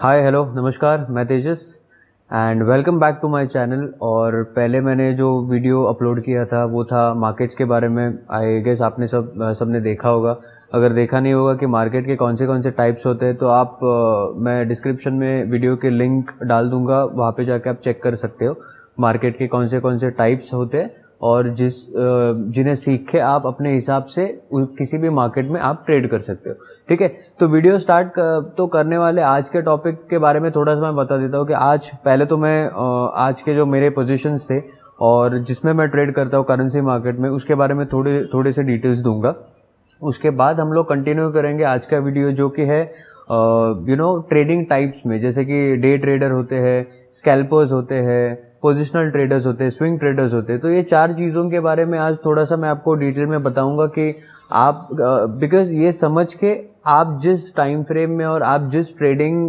हाय hello नमस्कार, मैं Tejas and welcome back to my channel. और पहले मैंने जो वीडियो अपलोड किया था वो था मार्केट्स के बारे में। आई गेस आपने सबने देखा होगा। अगर देखा नहीं होगा कि मार्केट के कौन से टाइप्स होते हैं तो आप मैं डिस्क्रिप्शन में वीडियो के लिंक डाल दूंगा, वहाँ पे जाके आप चेक कर सकते हो मार्केट के कौन से टाइप्स होते हैं और जिन्हें सीख के आप अपने हिसाब से किसी भी मार्केट में आप ट्रेड कर सकते हो। ठीक है, तो वीडियो स्टार्ट तो करने वाले आज के टॉपिक के बारे में थोड़ा सा मैं बता देता हूँ कि आज पहले तो मैं आज के जो मेरे पोजीशंस थे और जिसमें मैं ट्रेड करता हूँ करेंसी मार्केट में, उसके बारे में थोड़े से डिटेल्स दूंगा। उसके बाद हम लोग कंटिन्यू करेंगे आज का वीडियो, जो कि है ट्रेडिंग टाइप्स में, जैसे कि डे ट्रेडर होते हैं, स्कैल्पर्स होते हैं, पोजिशनल ट्रेडर्स होते हैं, स्विंग ट्रेडर्स होते हैं। तो ये चार चीज़ों के बारे में आज थोड़ा सा मैं आपको डिटेल में बताऊंगा कि आप बिकॉज ये समझ के आप जिस टाइम फ्रेम में और आप जिस ट्रेडिंग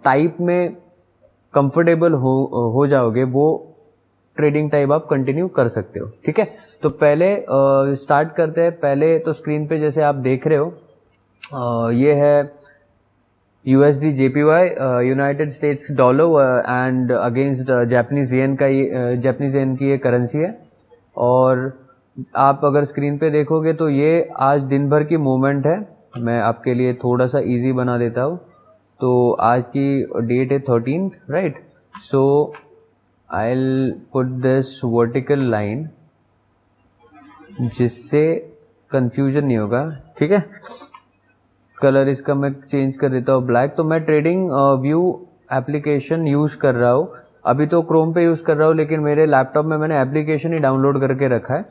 टाइप में कंफर्टेबल हो जाओगे वो ट्रेडिंग टाइप आप कंटिन्यू कर सकते हो। ठीक है, तो पहले स्टार्ट करते हैं। पहले तो स्क्रीन पे जैसे आप देख रहे हो ये है USD JPY, United states dollar and against Japanese yen का जापानीज येन की ये करेंसी है। और आप अगर स्क्रीन पे देखोगे तो ये आज दिन भर की मूवमेंट है। मैं आपके लिए थोड़ा सा इजी बना देता हूँ। तो आज की डेट है 13th, right. So I will put this vertical line जिससे कंफ्यूजन नहीं होगा। ठीक है, कलर इसका मैं चेंज कर देता हूँ ब्लैक। तो मैं ट्रेडिंग व्यू एप्लीकेशन यूज कर रहा हूँ, अभी तो क्रोम पे यूज कर रहा हूँ, लेकिन मेरे लैपटॉप में मैंने एप्लीकेशन ही डाउनलोड करके रखा है।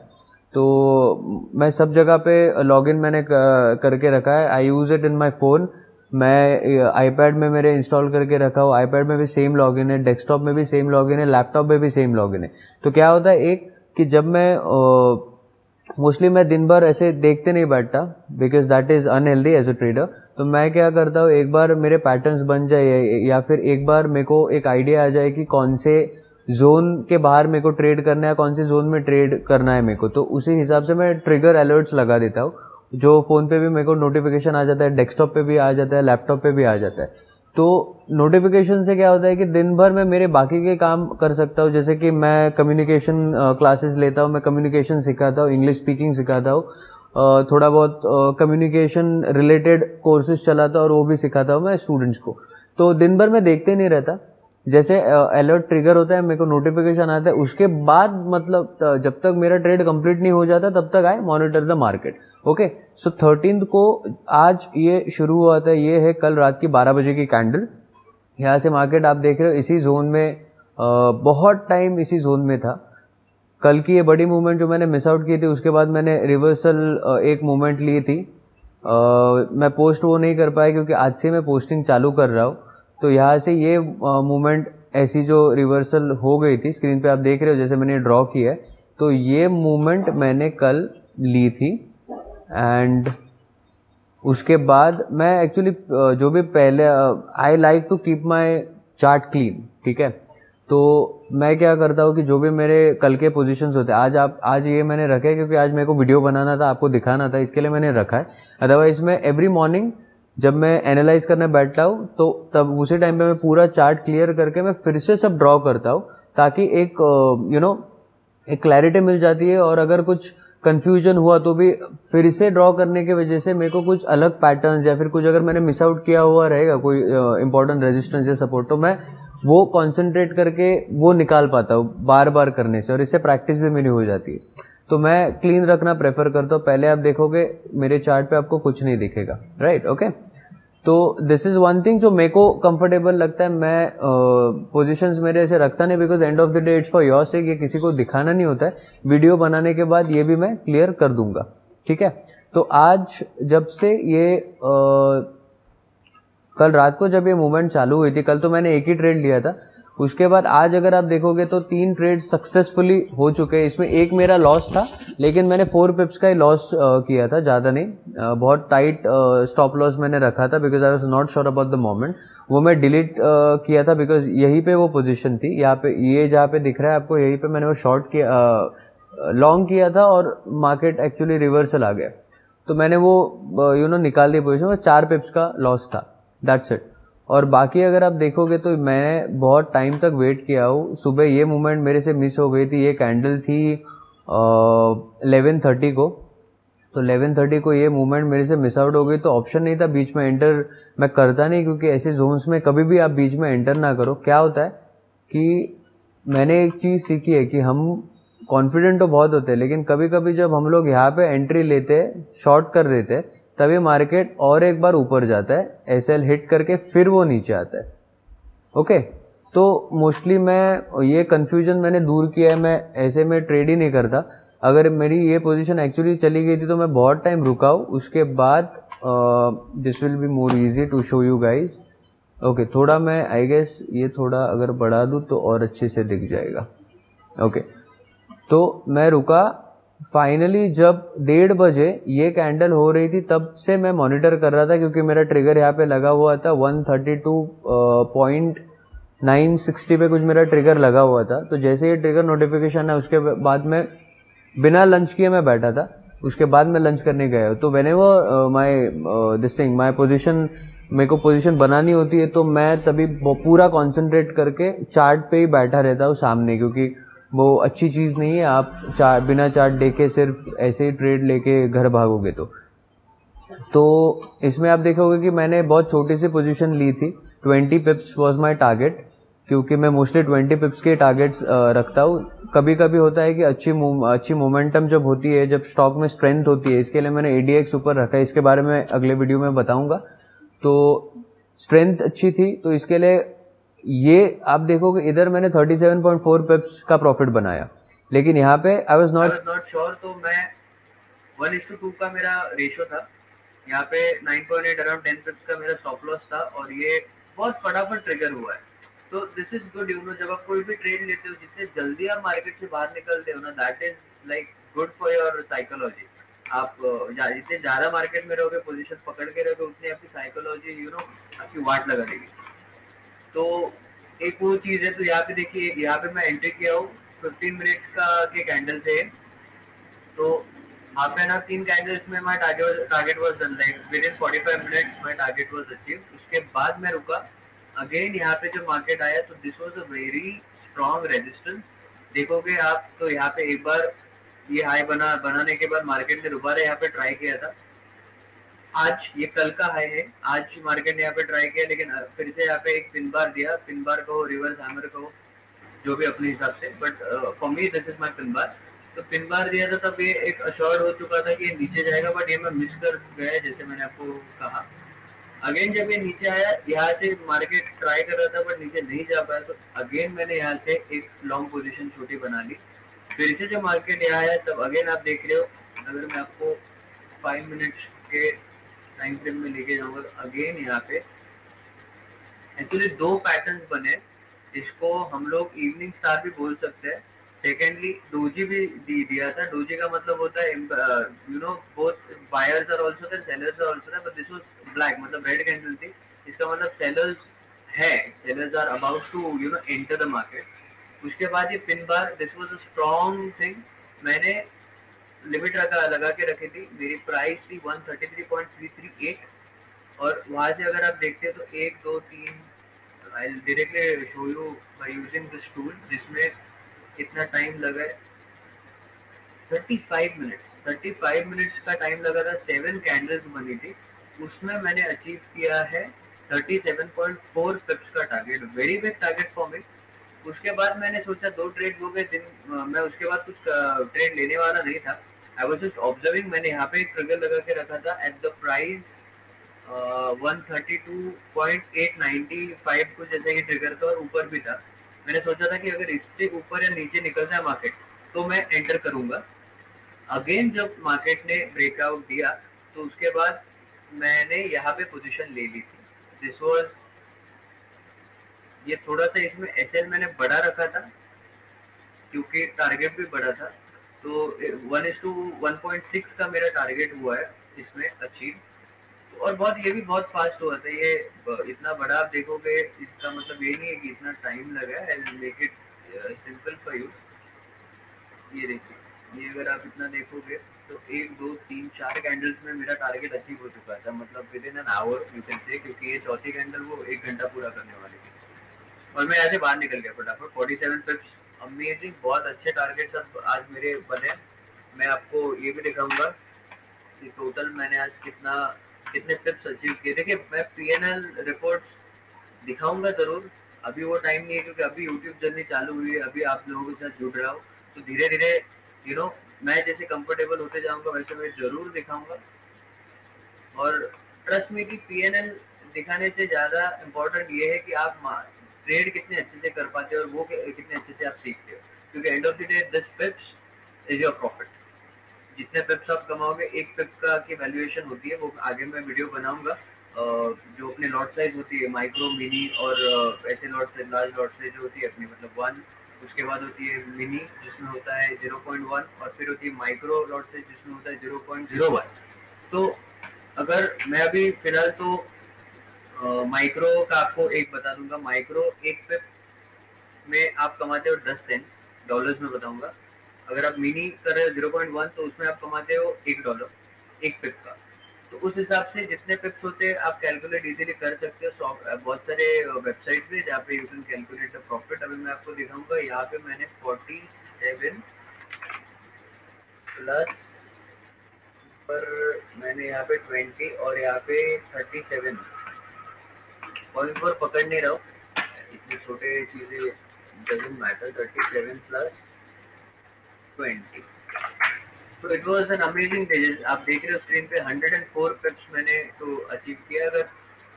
तो मैं सब जगह पे लॉगिन मैंने करके रखा है। I use it in my phone. मैं आईपैड में मेरे इंस्टॉल करके रखा हूँ, आईपैड में भी सेम लॉगिन है, डेस्कटॉप में भी सेम लॉगिन है, लैपटॉप में भी सेम लॉगिन है। तो क्या होता है एक कि जब मैं मोस्टली मैं दिन भर ऐसे देखते नहीं बैठता, because that is unhealthy as a trader. तो मैं क्या करता हूँ, एक बार मेरे पैटर्न्स बन जाए या फिर एक बार मेरे को एक आइडिया आ जाए कि कौन से जोन के बाहर मेरे को ट्रेड करना है, कौन से जोन में ट्रेड करना है मेरे को, तो उसी हिसाब से मैं ट्रिगर अलर्ट्स लगा देता हूँ, जो फोन पे भी मेरे को नोटिफिकेशन आ जाता है, डेस्कटॉप पे भी आ जाता है, लैपटॉप पे भी आ जाता है। तो नोटिफिकेशन से क्या होता है कि दिन भर में मेरे बाकी के काम कर सकता हूँ। जैसे कि मैं कम्युनिकेशन क्लासेस लेता हूँ, मैं कम्युनिकेशन सिखाता हूँ, इंग्लिश स्पीकिंग सिखाता हूँ, थोड़ा बहुत कम्युनिकेशन रिलेटेड कोर्सेज चलाता हूँ और वो भी सिखाता हूँ मैं स्टूडेंट्स को। तो दिन भर मैं देखते नहीं रहता, जैसे अलर्ट ट्रिगर होता है, मेरे को नोटिफिकेशन आता है, उसके बाद मतलब जब तक मेरा ट्रेड कंप्लीट नहीं हो जाता तब तक आई monitor the market. Okay, so 13th को आज ये शुरू हुआ था। ये है कल रात की 12 बजे की कैंडल। यहाँ से मार्केट आप देख रहे हो इसी जोन में बहुत टाइम इसी जोन में था। कल की ये बड़ी मूवमेंट जो मैंने मिस आउट की थी, उसके बाद मैंने रिवर्सल एक मूवमेंट ली थी। मैं पोस्ट वो नहीं कर पाया क्योंकि आज से मैं पोस्टिंग चालू कर रहा हूँ। तो यहाँ से ये मूवमेंट ऐसी जो रिवर्सल हो गई थी, स्क्रीन पे आप देख रहे हो जैसे मैंने ड्रॉ किया है, तो ये मूवमेंट मैंने कल ली थी। एंड उसके बाद मैं एक्चुअली जो भी पहले I like to keep my chart clean. ठीक है, तो मैं क्या करता हूँ कि जो भी मेरे कल के पोजीशंस होते हैं, आज ये मैंने रखा है क्योंकि आज मेरे को वीडियो बनाना था, आपको दिखाना था, इसके लिए मैंने रखा है। अदरवाइज मैं एवरी मॉर्निंग जब मैं एनालाइज करने बैठता हूँ तो तब उसी टाइम पे मैं पूरा चार्ट क्लियर करके मैं फिर से सब ड्रॉ करता हूँ, ताकि एक एक क्लैरिटी मिल जाती है। और अगर कुछ कंफ्यूजन हुआ तो भी फिर से ड्रॉ करने की वजह से मेरे को कुछ अलग पैटर्न्स या फिर कुछ अगर मैंने मिस आउट किया हुआ रहेगा कोई इंपॉर्टेंट रेजिस्टेंस या सपोर्ट, तो मैं वो कॉन्सेंट्रेट करके वो निकाल पाता हूँ बार बार करने से, और इससे प्रैक्टिस भी मेरी हो जाती है। तो मैं क्लीन रखना प्रेफर करता हूँ। पहले आप देखोगे मेरे चार्ट पे आपको कुछ नहीं दिखेगा, राइट। ओके, तो दिस इज वन थिंग जो मेरे को कंफर्टेबल लगता है। मैं पोजीशंस मेरे ऐसे रखता नहीं, because end of the day it's for your sake, ये किसी को दिखाना नहीं होता है। वीडियो बनाने के बाद ये भी मैं क्लियर कर दूंगा। ठीक है, तो आज जब से ये कल रात को जब ये मूवमेंट चालू हुई थी, कल तो मैंने एक ही ट्रेड लिया था, उसके बाद आज अगर आप देखोगे तो 3 ट्रेड सक्सेसफुली हो चुके हैं। इसमें एक मेरा लॉस था, लेकिन मैंने 4 पिप्स का ही लॉस किया था, ज़्यादा नहीं। बहुत टाइट स्टॉप लॉस मैंने रखा था because I was not sure about the moment. वो मैं डिलीट किया था बिकॉज यहीं पे वो पोजीशन थी, यहाँ पे ये जहाँ पे दिख रहा है आपको, यहीं पे मैंने वो शॉर्ट किया, लॉन्ग किया था और मार्केट एक्चुअली रिवर्सल आ गया। तो मैंने वो निकाल दी पोजीशन, वो 4 पिप्स का लॉस था, दैट्स इट। और बाकी अगर आप देखोगे तो मैं बहुत टाइम तक वेट किया हूँ। सुबह ये मूवमेंट मेरे से मिस हो गई थी। ये कैंडल थी 11:30 को, तो 11:30 को ये मूवमेंट मेरे से मिस आउट हो गई। तो ऑप्शन नहीं था बीच में एंटर मैं करता नहीं, क्योंकि ऐसे जोन्स में कभी भी आप बीच में एंटर ना करो। क्या होता है कि मैंने एक चीज़ सीखी है कि हम कॉन्फिडेंट तो बहुत होते हैं, लेकिन कभी कभी जब हम लोग यहाँ पे एंट्री लेते हैं, शॉर्ट कर देते हैं, तभी मार्केट और एक बार ऊपर जाता है, एसएल हिट करके फिर वो नीचे आता है। ओके, तो मोस्टली मैं ये कंफ्यूजन मैंने दूर किया है। मैं ऐसे में ट्रेड ही नहीं करता। अगर मेरी ये पोजीशन एक्चुअली चली गई थी तो मैं बहुत टाइम रुका हूँ। उसके बाद this will be more easy to show you guys. Okay, थोड़ा मैं आई गेस ये थोड़ा अगर बढ़ा दूँ तो और अच्छे से दिख जाएगा। ओके, तो मैं रुका। फाइनली जब 1:30 बजे ये कैंडल हो रही थी तब से मैं मॉनिटर कर रहा था, क्योंकि मेरा ट्रिगर यहाँ पे लगा हुआ था 132.960 पे कुछ मेरा ट्रिगर लगा हुआ था। तो जैसे ये ट्रिगर नोटिफिकेशन है उसके बाद में बिना लंच किए मैं बैठा था। उसके बाद मैं लंच करने गया। तो वेन एवर माई पोजिशन, मेरे को पोजीशन बनानी होती है तो मैं तभी पूरा कंसंट्रेट करके चार्ट पे ही बैठा रहता हूँ सामने, क्योंकि वो अच्छी चीज़ नहीं है आप बिना चार्ट देखे सिर्फ ऐसे ही ट्रेड लेके घर भागोगे। तो इसमें आप देखोगे कि मैंने बहुत छोटी सी पोजीशन ली थी। 20 पिप्स वाज माय टारगेट, क्योंकि मैं मोस्टली 20 पिप्स के टारगेट्स रखता हूँ। कभी कभी होता है कि अच्छी मोमेंटम जब होती है, जब स्टॉक में स्ट्रेंथ होती है, इसके लिए मैंने एडीएक्स ऊपर रखा है। इसके बारे में अगले वीडियो में बताऊंगा। तो स्ट्रेंथ अच्छी थी, तो इसके लिए ये आप देखोगे इधर मैंने 37.4 पिप्स का प्रॉफिट बनाया, लेकिन यहाँ पे आई वाज नॉट श्योर। तो मैं 1:2 का मेरा रेशियो था। यहाँ पे 9.8 अराउंड 10 पिप्स का मेरा स्टॉप लॉस था, और ये बहुत फटाफट ट्रिगर हुआ है। तो दिस इज गुड। जब आप कोई भी ट्रेड लेते हो, जितने जल्दी आप मार्केट से बाहर निकलते हो ना, that is like good for your psychology. आप जितने ज्यादा मार्केट में रहोगे, पोजीशन पकड़ के रहोगे, उतनी आपकी साइकोलॉजी आपकी वाट लगा देगी। तो एक वो चीज है। तो यहाँ पे देखिए, यहाँ पे मैं एंट्री किया हूँ 15 मिनट्स का के कैंडल से। तो हाफ एन आवर 3 कैंडल्स में my target was done, like with in 45 minutes my target was achieved. उसके बाद मैं रुका। अगेन यहाँ पे जब मार्केट आया तो this was a very strong resistance. देखोगे आप तो यहाँ पे एक बार ये हाई बनाने के बाद मार्केट ने दोबारा यहाँ पे ट्राई किया था। आज ये कल का हाई है। आज मार्केट ने यहाँ पे ट्राई किया, लेकिन फिर से यहाँ पे एक पिन बार दिया। पिन बार कहो, रिवर्स हैमर कहो, जो भी अपने हिसाब से, but for me this is my pin bar. तो पिन बार दिया था तब ये एक अश्योर्ड हो चुका था कि ये नीचे जाएगा, बट ये मैं मिस कर गया जैसे मैंने आपको कहा। अगेन जब ये नीचे आया, यहाँ से मार्केट ट्राई कर रहा था बट नीचे नहीं जा पाया, तो अगेन मैंने यहाँ से एक लॉन्ग पोजीशन छोटी बना ली। फिर से जब मार्केट यहाँ आया तब अगेन आप देख रहे हो, अगर मैं आपको 5 मिनट्स के टाइम फ्रेम में लेके जाऊंगा तो अगेन यहाँ पे एक्चुअली 2 पैटर्न्स बने। इसको हम लोग इवनिंग स्टार भी बोल सकते हैं। सेकेंडली डोजी भी दिया था। डोजी का मतलब होता है both buyers are also there, sellers are also there, but this was black, मतलब रेड कैंडल थी। इसका मतलब सेलर्स है, sellers are about to enter the market. उसके बाद ये pin bar, this was a strong thing. मैंने लिमिट लगा के रखी थी। मेरी प्राइस थी 133.338, और वहां से अगर आप देखते हैं तो 1 2 3, I directly show you by using this tool, जिसमें कितना टाइम लगा है। 35 मिनट्स का टाइम लगा था। 7 कैंडल्स बनी थी, उसमें मैंने अचीव किया है 37.4 पिप्स का target. Very big target for me. उसके बाद मैंने सोचा 2 ट्रेड हो गए दिन। मैं उसके बाद कुछ ट्रेड लेने वाला नहीं था। I was just observing. मैंने यहाँ पे एक ट्रिगर लगा के रखा था एट द प्राइस 132.895 कुछ जैसे ही ट्रिगर था, और ऊपर भी था। मैंने सोचा था कि अगर इससे ऊपर या नीचे निकलता है मार्केट तो मैं एंटर करूंगा। अगेन जब मार्केट ने ब्रेकआउट दिया तो उसके बाद मैंने यहाँ पे पोजीशन ले ली थी। दिस वाज, ये थोड़ा सा इसमें एसएल मैंने बड़ा रखा था क्योंकि टारगेट भी बड़ा था। तो 1:1.6 का मेरा टारगेट हुआ है इसमें अचीव। और ये भी बहुत फास्ट हुआ था। ये इतना बड़ा आप देखोगे, इसका मतलब ये नहीं है कि इतना टाइम लगा है। I make it simple for you. ये देखिए, ये अगर आप इतना देखोगे तो 1 2 3 4 कैंडल्स में मेरा टारगेट अचीव हो चुका था, मतलब with in an hour you can say, क्योंकि ये चौथी कैंडल वो 1 घंटा पूरा करने वाली थी और मैं ऐसे बाहर निकल गया फटाफट 47 पिप्स। अमेजिंग, बहुत अच्छे टारगेट्स अब आज मेरे बने। मैं आपको ये भी दिखाऊंगा कि टोटल मैंने आज कितने पिप्स अचीव किए। देखिए मैं पीएनएल रिपोर्ट्स दिखाऊंगा जरूर, अभी वो टाइम नहीं है क्योंकि अभी यूट्यूब जर्नी चालू हुई है, अभी आप लोगों के साथ जुड़ रहा हूँ। तो धीरे धीरे यू नो मैं जैसे कंफर्टेबल होते जाऊंगा वैसे मैं जरूर दिखाऊंगा। और ट्रस्ट में कि पीएनएल दिखाने से ज्यादा इम्पोर्टेंट ये है कि आप ट्रेड कितने अच्छे से कर पाते हो और वो कितने अच्छे से आप सीखते हो, क्योंकि end of the day this पिप्स is your profit. जितने पिप्स आप कमाओगे, एक पिप का की वैल्यूएशन होती है, वो आगे मैं वीडियो बनाऊंगा। जो अपनी लॉट साइज होती है माइक्रो मिनी और ऐसे lot size large lot size जो होती है अपनी मतलब 1, उसके बाद होती है मिनी जिसमें होता है 0.1 और फिर होती है माइक्रो लॉट साइज जिसमें होता है 0.01। तो अगर मैं अभी फिलहाल तो माइक्रो का आपको एक बता दूंगा। माइक्रो एक पिप में आप कमाते हो 10 सेंट, डॉलर्स में बताऊंगा। अगर आप मिनी कर रहे हो 0.1 तो उसमें आप कमाते हो $1 एक पिप का। तो उस हिसाब से जितने पिप्स होते हैं आप कैलकुलेट इजीली कर सकते हो। बहुत सारे वेबसाइट पे जहाँ पे you can calculate the profit. अभी मैं आपको दिखाऊंगा, यहाँ पे मैंने 47 प्लस पर मैंने यहाँ पे 20 और यहाँ पे 37 पॉइंट पर पकड़ नहीं रहा हूँ, इतनी छोटे चीजें डजंट मैटर। 37 प्लस 20, तो it was an amazing day. आप देख रहे हो स्क्रीन पे 104 पिप्स मैंने तो अचीव किया। अगर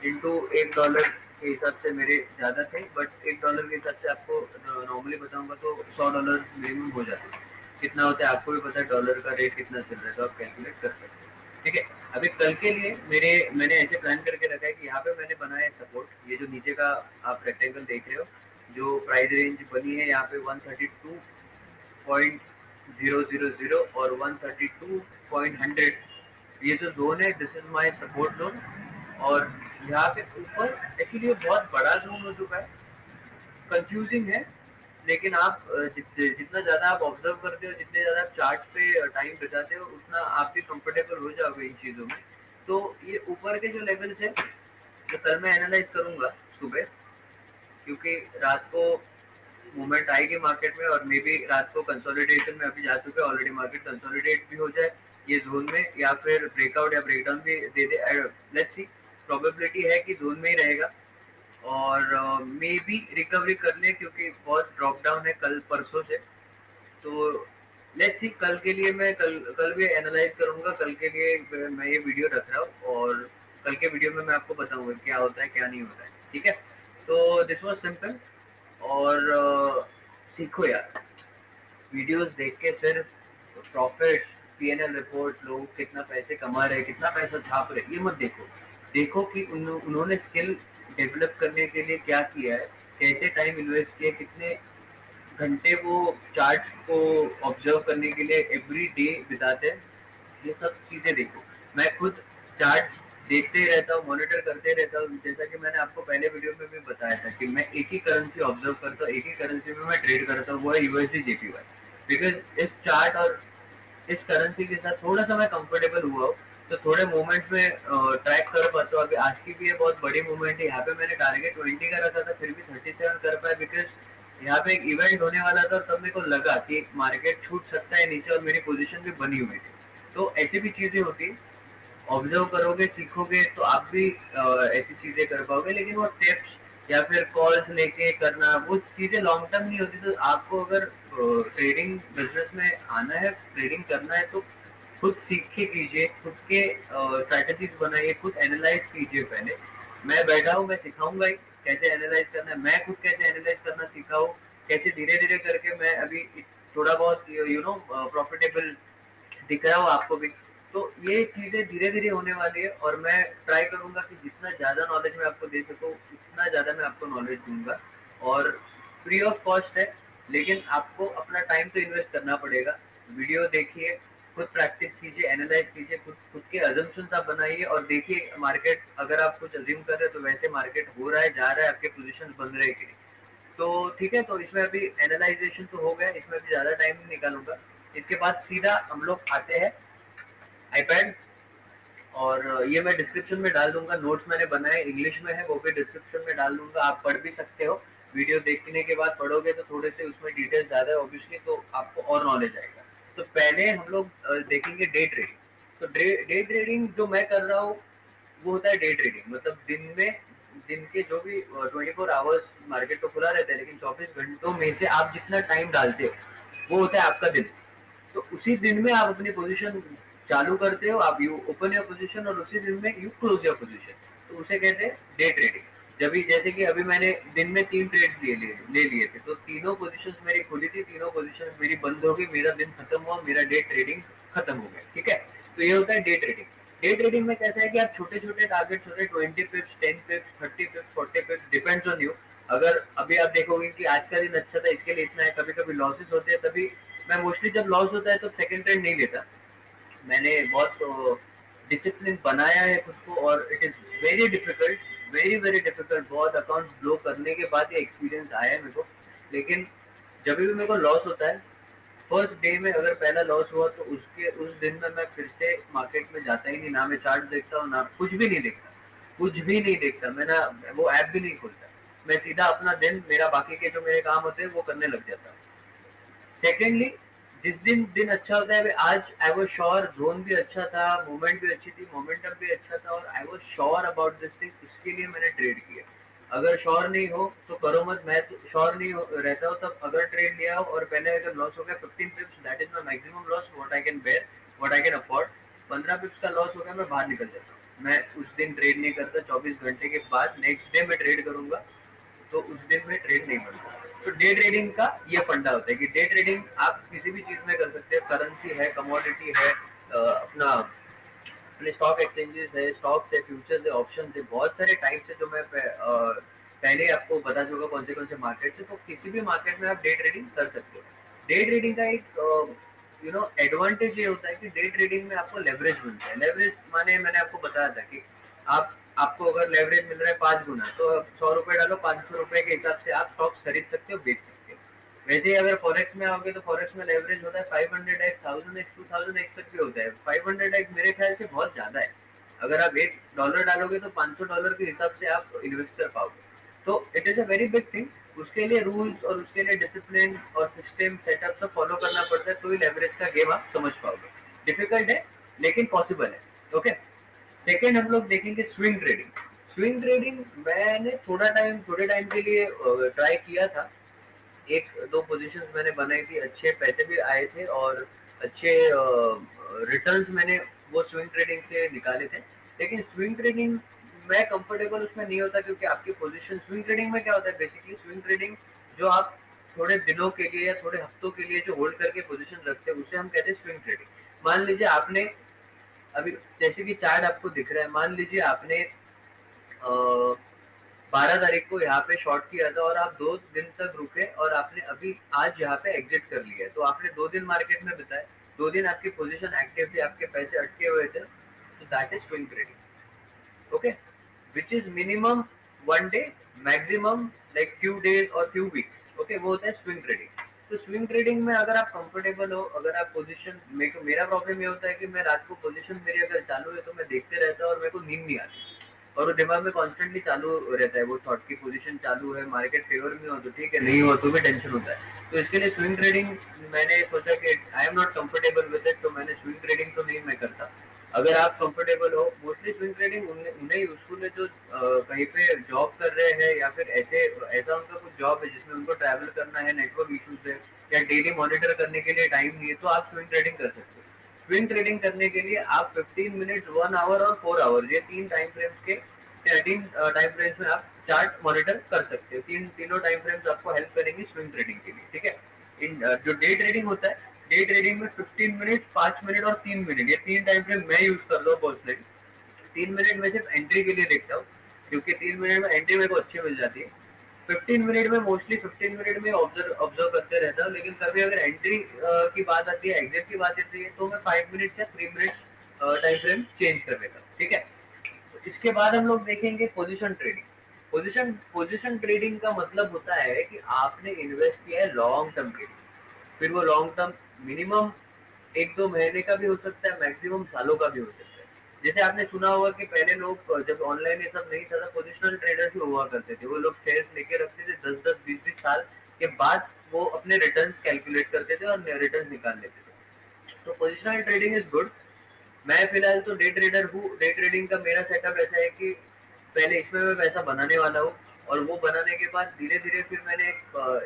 इनटू $1 के हिसाब से मेरे ज़्यादा थे, बट $1 के हिसाब से आपको नॉर्मली बताऊंगा तो $100 मिनिमम हो जाते हैं। कितना होता है आपको भी पता है, डॉलर का रेट कितना चल रहा है, तो आप कैलकुलेट कर सकते हैं। ठीक है, अभी कल के लिए मैंने ऐसे प्लान करके रखा है कि यहाँ पे मैंने बनाया है सपोर्ट, ये जो नीचे का आप रेक्टेंगल देख रहे हो, जो प्राइस रेंज बनी है यहाँ पे 132.000 और 132.100, ये जो जोन है this is my support zone. और यहाँ पे ऊपर एक्चुअली ये बहुत बड़ा जोन हो चुका है, कंफ्यूजिंग है। लेकिन आप जितना ज्यादा आप ऑब्जर्व करते हो, जितने ज्यादा आप चार्ट पे टाइम बिताते हो, उतना आप भी कंफर्टेबल हो जाओगे इन चीजों में। तो ये ऊपर के जो लेवल्स है जो कल मैं एनालाइज करूंगा सुबह, क्योंकि रात को मूवमेंट आएगी मार्केट में और मे बी रात को कंसोलिडेशन में अभी जा चुके हैं ऑलरेडी, मार्केट कंसोलिडेट भी हो जाए ये जोन में या फिर ब्रेकआउट या ब्रेकडाउन भी दे दे। लेट्स सी, प्रोबेबिलिटी है कि जोन में ही रहेगा और मे बी रिकवरी कर ले, क्योंकि बहुत ड्रॉप डाउन है कल परसों से। तो लेट्स सी, कल के लिए मैं कल भी एनालाइज करूंगा। कल के लिए मैं ये वीडियो रख रहा हूँ और कल के वीडियो में मैं आपको बताऊंगा क्या होता है क्या नहीं होता है। ठीक है, तो दिस वाज सिंपल। और सीखो यार, वीडियोस देख के सिर्फ प्रॉफिट पीएनएल रिपोर्ट्स, लोग कितना पैसे कमा रहे हैं, कितना पैसा छाप रहे, ये मत देखो। देखो कि उन्होंने स्किल डेवलप करने के लिए क्या किया है, कैसे टाइम इन्वेस्ट किया, कितने घंटे वो चार्ट को ऑब्जर्व करने के लिए एवरी डे बिताते हैं। ये सब चीजें देखो। मैं खुद चार्ट्स देखते ही रहता हूँ, मॉनिटर करते रहता हूँ। जैसा कि मैंने आपको पहले वीडियो में भी बताया था कि मैं एक ही करेंसी ऑब्जर्व करता हूँ, एक ही करेंसी में मैं ट्रेड करता हूँ, वो है यूएसडी जेपीवाई। बिकॉज इस चार्ट और इस करेंसी के साथ थोड़ा सा मैं कंफर्टेबल हुआ हूँ, तो थोड़े मूवमेंट में ट्रैक कर पाता हूँ। अभी आज की भी ये बहुत बड़ी मूवमेंट है, यहाँ पे मैंने टारगेट 20 का रखा था फिर भी 37 कर पाया, बिकॉज यहाँ पे एक इवेंट होने वाला था और तब मेरे को लगा कि मार्केट छूट सकता है नीचे और मेरी पोजीशन भी बनी हुई थी। तो ऐसी भी चीजें होती, ऑब्जर्व करोगे सीखोगे तो आप भी ऐसी चीजें कर पाओगे। लेकिन वो टिप्स या फिर कॉल्स लेके करना वो चीजें लॉन्ग टर्म नहीं होती। तो आपको अगर ट्रेडिंग बिजनेस में आना है, ट्रेडिंग करना है, तो खुद सीख के कीजिए, खुद के स्ट्रैटेजीज बनाइए, खुद एनालाइज कीजिए। पहले मैं बैठा हूँ, मैं सिखाऊंगा ही कैसे एनालाइज करना है, मैं खुद कैसे एनालाइज करना सीखा हूँ, कैसे धीरे धीरे करके मैं अभी थोड़ा बहुत प्रॉफिटेबल दिख रहा हो आपको भी। तो ये चीजें धीरे धीरे होने वाली है और मैं ट्राई करूंगा कि जितना ज्यादा नॉलेज मैं आपको दे सकूं उतना ज्यादा मैं आपको नॉलेज दूंगा। और फ्री ऑफ कॉस्ट है, लेकिन आपको अपना टाइम तो इन्वेस्ट करना पड़ेगा। वीडियो देखिए, खुद प्रैक्टिस कीजिए, एनालाइज कीजिए, खुद खुद के अजम्पशंस आप बनाइए और देखिए मार्केट, अगर आप कुछ अज्यूम कर रहे हैं तो वैसे मार्केट हो रहा है, जा रहा है, आपके पोजीशन बन रहे हैं कि नहीं। तो ठीक है, तो इसमें अभी एनालाइजेशन तो हो गया, इसमें अभी ज्यादा टाइम नहीं निकालूंगा। इसके बाद सीधा हम लोग आते हैं आईपैड, और ये मैं डिस्क्रिप्शन में डाल दूंगा, नोट्स मैंने बनाए इंग्लिश में है, वो भी डिस्क्रिप्शन में डाल दूंगा, आप पढ़ भी सकते हो। वीडियो देखने के बाद पढ़ोगे तो थोड़े से उसमें डिटेल्स ज़्यादा है ऑब्वियसली, तो आपको और नॉलेज आएगा। तो पहले हम लोग देखेंगे डे ट्रेडिंग। तो डे ट्रेडिंग जो मैं कर रहा हूँ वो होता है डे ट्रेडिंग, मतलब दिन के जो भी 24 आवर्स मार्केट तो खुला रहता है, लेकिन 24 घंटों में से आप जितना टाइम डालते हो वो होता है आपका दिन। तो उसी दिन में आप अपनी पोजीशन चालू करते हो, आप यू ओपन योर पोजीशन और उसी दिन में यू क्लोज योर पोजीशन, तो उसे कहते हैं डे ट्रेडिंग। जब भी जैसे कि अभी मैंने दिन में 3 ट्रेड्स ले लिए थे, तो तीनों पोजीशंस मेरी खुली थी, तीनों पोजीशंस मेरी बंद हो गई, मेरा दिन खत्म हुआ, मेरा डे ट्रेडिंग खत्म हो गया, ठीक है। तो ये होता है डे ट्रेडिंग। डे ट्रेडिंग में कैसा है कि आप छोटे छोटे टारगेट्स होते हैं, 20 पिप्स, 10 पिप्स, 30 पिप्स, 40 पिप्स, डिपेंड्स ऑन यू। अगर अभी आप देखोगे कि आज का दिन अच्छा था इसके लिए इतना है, कभी कभी लॉसेस होते हैं, तभी मैं मोस्टली जब लॉस होता है तो सेकंड ट्रेड नहीं लेता। मैंने बहुत डिसिप्लिन बनाया है खुद को, और it is very difficult, very very difficult. बहुत अकाउंट्स ब्लो करने के बाद ये एक्सपीरियंस आया है मेरे को। लेकिन जब भी मेरे को लॉस होता है, फर्स्ट डे में अगर पहला लॉस हुआ तो उसके उस दिन में मैं फिर से मार्केट में जाता ही नहीं, ना मैं चार्ट देखता हूँ, ना कुछ भी नहीं देखता, कुछ भी नहीं देखता मैं, ना वो ऐप भी नहीं खोलता। मैं सीधा अपना दिन, मेरा बाकी के जो मेरे काम होते हैं वो करने लग जाता हूँ। सेकेंडली, जिस दिन दिन अच्छा होता है, आज आई वाज श्योर, जोन भी अच्छा था, मूवमेंट भी अच्छी थी, मोमेंटम भी अच्छा था, और I was sure about this thing, इसके लिए मैंने ट्रेड किया। अगर श्योर नहीं हो तो करो मत। मैं तो श्योर नहीं रहता हूँ तब अगर ट्रेड लिया हो और पहले अगर लॉस हो गया 15 pips, that is my maximum loss, what I can bear, what I can afford. 15 pips का लॉस हो गया, मैं बाहर निकल जाता हूँ, मैं उस दिन ट्रेड नहीं करता। 24 घंटे के बाद नेक्स्ट डे मैं ट्रेड करूंगा, तो उस दिन में ट्रेड नहीं करता। तो डे ट्रेडिंग का ये फंडा होता है कि डे ट्रेडिंग आप किसी भी चीज में कर सकते हैं, करेंसी है, कमोडिटी है, अपना अपने स्टॉक एक्सचेंजेस है, स्टॉक्स है, फ्यूचर्स है, ऑप्शन है, बहुत सारे टाइप्स है जो मैं पहले ही आपको बता चुका कौन से मार्केट है। तो किसी भी मार्केट में आप डे ट्रेडिंग कर सकते हो। डे ट्रेडिंग का एक एडवांटेज ये होता है कि डे ट्रेडिंग में आपको लेवरेज मिलता है। लेवरेज माने मैंने आपको बताया था कि आपको अगर लेवरेज मिल रहा है 5 गुना, तो 100 रुपए डालो, 500 रुपए के हिसाब से आप स्टॉक्स खरीद सकते हो, बेच सकते हो। वैसे ही अगर फॉरेक्स में आओगे तो फॉरेक्स में लेवरेज होता है 500x, 1000x, 2000x तक भी होता है। 500x मेरे ख्याल से बहुत ज्यादा है। अगर आप $1 डालोगे तो $500 के हिसाब से आप इन्वेस्ट कर पाओगे। तो it is a very big thing. उसके लिए रूल्स और उसके लिए डिसिप्लिन और सिस्टम सेटअप सब फॉलो करना पड़ता है, तो ही लेवरेज का गेम आप समझ पाओगे। डिफिकल्ट है लेकिन पॉसिबल है। ओके। सेकेंड हम लोग देखेंगे स्विंग ट्रेडिंग। स्विंग ट्रेडिंग मैंने थोड़े टाइम के लिए ट्राई किया था। एक दो पोजीशंस मैंने बनाई थी, अच्छे पैसे भी आए थे और अच्छे रिटर्न्स मैंने वो स्विंग ट्रेडिंग से निकाले थे। लेकिन स्विंग ट्रेडिंग मैं कंफर्टेबल उसमें नहीं होता, क्योंकि आपकी पोजीशन, स्विंग ट्रेडिंग में क्या होता है बेसिकली, स्विंग ट्रेडिंग जो आप थोड़े दिनों के लिए या थोड़े हफ्तों के लिए जो होल्ड करके पोजीशन रखते हैं उसे हम कहते हैं स्विंग ट्रेडिंग। मान लीजिए आपने अभी, जैसे कि चार्ट आपको दिख रहा है, मान लीजिए आपने 12 तारीख को यहाँ पे शॉर्ट किया था और आप 2 दिन तक रुके और आपने अभी आज यहाँ पे एग्जिट कर लिया है, तो आपने 2 दिन मार्केट में बिताए, 2 दिन आपकी पोजीशन एक्टिव थी, आपके पैसे अटके हुए थे, तो that is swing trading. Okay, which is minimum 1 day, maximum like few days और फ्यू वीक्स। ओके, वो होता है स्विंग ट्रेडिंग। तो स्विंग ट्रेडिंग में अगर आप कंफर्टेबल हो, अगर आप पोजीशन, मेरा प्रॉब्लम ये होता है कि मैं रात को पोजीशन मेरी अगर चालू है तो मैं देखते रहता हूँ और मेरे को नींद नहीं आती, और वो दिमाग में कॉन्स्टेंटली चालू रहता है वो थॉट की पोजीशन चालू है, मार्केट फेवर में हो तो ठीक है, नहीं हो तो भी टेंशन होता है। तो इसके लिए स्विंग ट्रेडिंग मैंने सोचा कि I am not comfortable with it, तो मैंने स्विंग ट्रेडिंग तो नहीं मैं करता। अगर आप कंफर्टेबल हो, मोस्टली स्विंग ट्रेडिंग उन्हें यूजफुल है जो कहीं पे जॉब कर रहे हैं या फिर ऐसा उनका कुछ जॉब है जिसमें उनको ट्रैवल करना है, नेटवर्क इश्यूज है, या डेली मॉनिटर करने के लिए टाइम नहीं है, तो आप स्विंग ट्रेडिंग कर सकते हो। स्विंग ट्रेडिंग करने के लिए आप 15 मिनट, 1 आवर और 4 आवर, ये तीन टाइम फ्रेम्स में आप चार्ट मॉनिटर कर सकते हो। तीनों टाइम फ्रेम्स आपको हेल्प करेंगे स्विंग ट्रेडिंग के लिए, ठीक है। जो डे ट्रेडिंग होता है, डे ट्रेडिंग में 15 मिनट, 5 मिनट और 3 मिनट, ये तीन टाइम फ्रेम मैं यूज कर रहा हूँ पर्सनली। 3 मिनट में सिर्फ एंट्री के लिए देखता हूँ, क्योंकि 3 मिनट में एंट्री मेरे को अच्छी मिल जाती है। 15 मिनट में मोस्टली 15 मिनट में ऑब्जर्व ऑब्जर्व करते रहता हूँ, लेकिन कभी अगर एंट्री की बात आती है, एग्जिट की बात आती है, तो मैं 5 मिनट या 3 मिनट टाइम फ्रेम चेंज कर देता हूँ, ठीक है। तो इसके बाद हम लोग देखेंगे पोजीशन ट्रेडिंग। पोजीशन ट्रेडिंग का मतलब होता है कि आपने इन्वेस्ट किया है लॉन्ग टर्म के लिए, फिर वो लॉन्ग टर्म मिनिमम एक दो महीने का भी हो सकता है, मैक्सिमम सालों का भी हो सकता है। जैसे आपने सुना होगा कि पहले लोग जब ऑनलाइन ये सब नहीं था तो पोजिशनल ट्रेडर्स ही हुआ करते थे, वो लोग शेयर्स लेके रखते थे 10-10 20-20 साल के बाद वो अपने रिटर्न्स कैलकुलेट करते थे और रिटर्न्स निकाल लेते थे। तो पोजिशनल ट्रेडिंग इज गुड। मैं फिलहाल तो डे ट्रेडर हूँ। डे ट्रेडिंग का मेरा सेटअप ऐसा है कि पहले इसमें मैं पैसा बनाने वाला हूँ, और वो बनाने के बाद धीरे धीरे फिर मैंने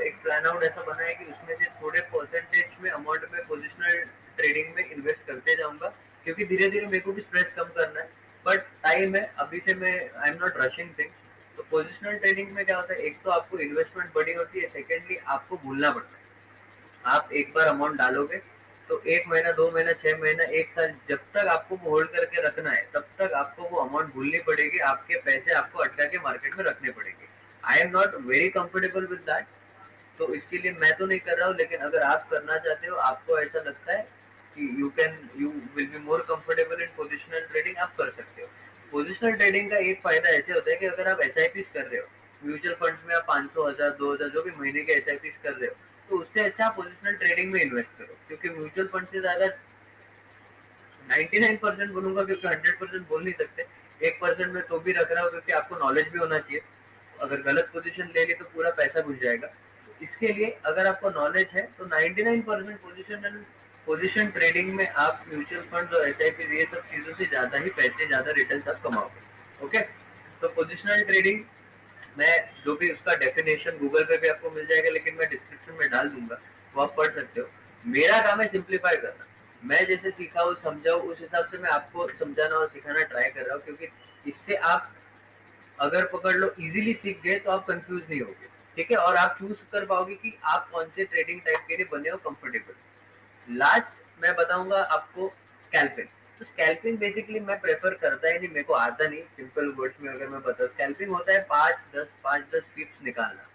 एक प्लान आउट ऐसा बनाया है कि उसमें से थोड़े परसेंटेज में अमाउंट में पोजिशनल ट्रेडिंग में इन्वेस्ट करते जाऊंगा, क्योंकि धीरे धीरे मेरे को भी स्ट्रेस कम करना है। बट टाइम है अभी से, मैं I am not rushing things. तो पोजिशनल ट्रेडिंग में क्या होता है, एक तो आपको इन्वेस्टमेंट बड़ी होती है, सेकेंडली आपको भूलना पड़ता है। आप एक बार अमाउंट डालोगे तो 1 महीना 2 महीना 6 महीना 1 साल जब तक आपको वो होल्ड करके रखना है तब तक आपको वो अमाउंट भूलनी पड़ेगी, आपके पैसे आपको अटका के मार्केट में रखने पड़ेंगे। I am not very comfortable with that, तो इसके लिए मैं तो नहीं कर रहा हूँ। लेकिन अगर आप करना चाहते हो, आपको ऐसा लगता है कि you will be more comfortable in positional trading, आप कर सकते हो। पोजिशनल ट्रेडिंग का एक फायदा ऐसे होता है कि अगर आप एस कर रहे हो म्यूचुअल फंड्स में, आप 500 1000 2000 जो भी महीने के एस कर रहे हो, तो उससे अच्छा पोजिशनल ट्रेडिंग में इन्वेस्ट करो, क्योंकि म्यूचुअल फंड से ज्यादा 99% बोलूंगा, क्योंकि 100% बोल नहीं सकते। 1% में तो भी रख रहा हो, क्योंकि आपको नॉलेज भी होना चाहिए। अगर गलत पोजीशन ले ली तो पूरा पैसा घुस जाएगा। तो इसके लिए अगर आपको नॉलेज है तो 99% पोजीशन ट्रेडिंग में आप म्यूचुअल फंड और एस ये सब चीजों से ज्यादा ही पैसे, ज्यादा रिटर्न आप कमाओगे। ओके, तो पोजिशनल ट्रेडिंग मैं जो भी उसका डेफिनेशन गूगल पे भी आपको मिल जाएगा, लेकिन मैं डिस्क्रिप्शन में डाल दूंगा, वो आप पढ़ सकते हो। मेरा काम है सिंप्लीफाई करना। मैं जैसे सीखा हूँ समझा हूँ उस हिसाब से मैं आपको समझाना और सिखाना ट्राई कर रहा हूँ, क्योंकि इससे आप अगर पकड़ लो इजीली सीख गए तो आप कंफ्यूज नहीं होगे। ठीक है, और आप चूज कर पाओगे कि आप कौन से ट्रेडिंग टाइप के लिए बने हो कंफर्टेबल। लास्ट मैं बताऊंगा आपको स्कैल्पिंग। तो स्कैल्पिंग बेसिकली मैं प्रेफर करता ही नहीं, मेरे को आता नहीं। सिंपल वर्ड्स में अगर मैं बताऊं, स्कैल्पिंग होता है 5-10 पिप्स निकालना।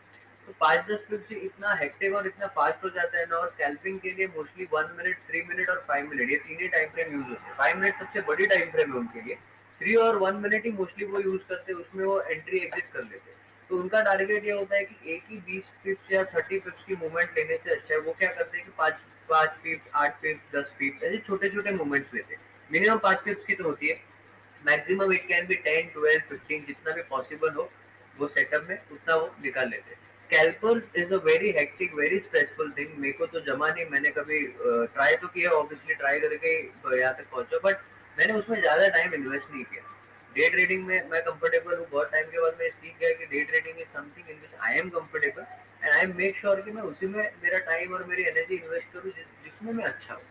तो 5-10 पिप्स से इतना हेक्टिक और इतना फास्ट हो जाता है ना। और स्कैल्पिंग के लिए मोस्टली 1 मिनट 3 मिनट और 5 मिनट, ये तीन ही टाइम फ्रेम यूज होते हैं। 5 मिनट सबसे बड़ी टाइम फ्रेम है उनके लिए। 3 और 1 मिनट ही मोस्टली वो यूज करते हैं, उसमें वो एंट्री एग्जिट कर लेते हैं। तो उनका टारगेट ये होता है कि एक ही 20 पिप्स या 30 पिप्स की मूवमेंट लेने से अच्छा है वो क्या करते हैं कि 5 5 पिप्स 8 पिप्स 10 पिप्स ऐसे छोटे छोटे मूवमेंट्स लेते हैं। मिनिमम 5 पिप्स की तो होती है, मैक्सिमम इट कैन बी 10 12 15, जितना भी पॉसिबल हो वो सेटअप में उतना वो निकाल लेते हैं। Scalper is a very hectic very stressful thing. मेरे को तो जमा नहीं, मैंने कभी ट्राई तो किया, ऑब्वियसली ट्राई करके यहाँ तक पहुंचा, बट मैंने उसमें ज्यादा टाइम इन्वेस्ट नहीं किया। डे ट्रेडिंग में मैं कंफर्टेबल हूँ। बहुत टाइम के बाद मैं सीख गया कि day trading is something in which I am comfortable, and I make sure कि मैं उसी में मेरा टाइम और मेरी एनर्जी इन्वेस्ट करूँ जिसमें मैं अच्छा हूँ।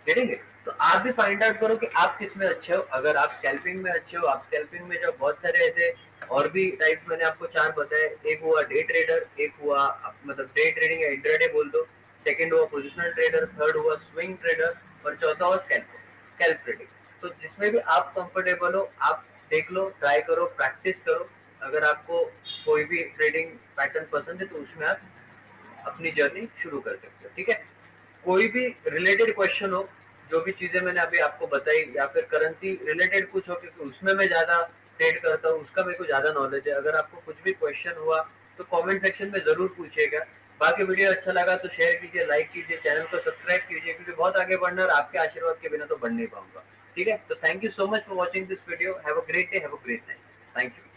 करेंगे। तो आप भी फाइंड आउट करो कि आप किस में अच्छे हो। अगर आप स्कैल्पिंग में अच्छे हो, आप स्कैल्पिंग में जो बहुत सारे ऐसे और भी टाइप्स मैंने आपको 4 बताए, एक हुआ डे ट्रेडर, एक हुआ मतलब डे ट्रेडिंग या इंट्राडे बोल दो, सेकंड हुआ पोजिशनल ट्रेडर, थर्ड हुआ स्विंग ट्रेडर, और चौथा हुआ स्कैल्प ट्रेडिंग। तो जिसमें भी आप कंफर्टेबल हो आप देख लो, ट्राई करो, प्रैक्टिस करो। अगर आपको कोई भी ट्रेडिंग पैटर्न पसंद है तो उसमें आप अपनी जर्नी शुरू कर सकते हो। ठीक है, कोई भी रिलेटेड क्वेश्चन हो, जो भी चीजें मैंने अभी आपको बताई, या फिर करेंसी रिलेटेड कुछ हो, क्योंकि उसमें मैं ज्यादा ट्रेड करता हूँ, उसका मेरे को ज्यादा नॉलेज है। अगर आपको कुछ भी क्वेश्चन हुआ तो कमेंट सेक्शन में जरूर पूछिएगा। बाकी वीडियो अच्छा लगा तो शेयर कीजिए, लाइक कीजिए, चैनल को सब्सक्राइब कीजिए, क्योंकि बहुत आगे बढ़ना है और आपके आशीर्वाद के बिना तो बढ़ नहीं पाऊंगा। ठीक है, तो thank you so much for watching this video. Have a great day, have a great night. Thank you.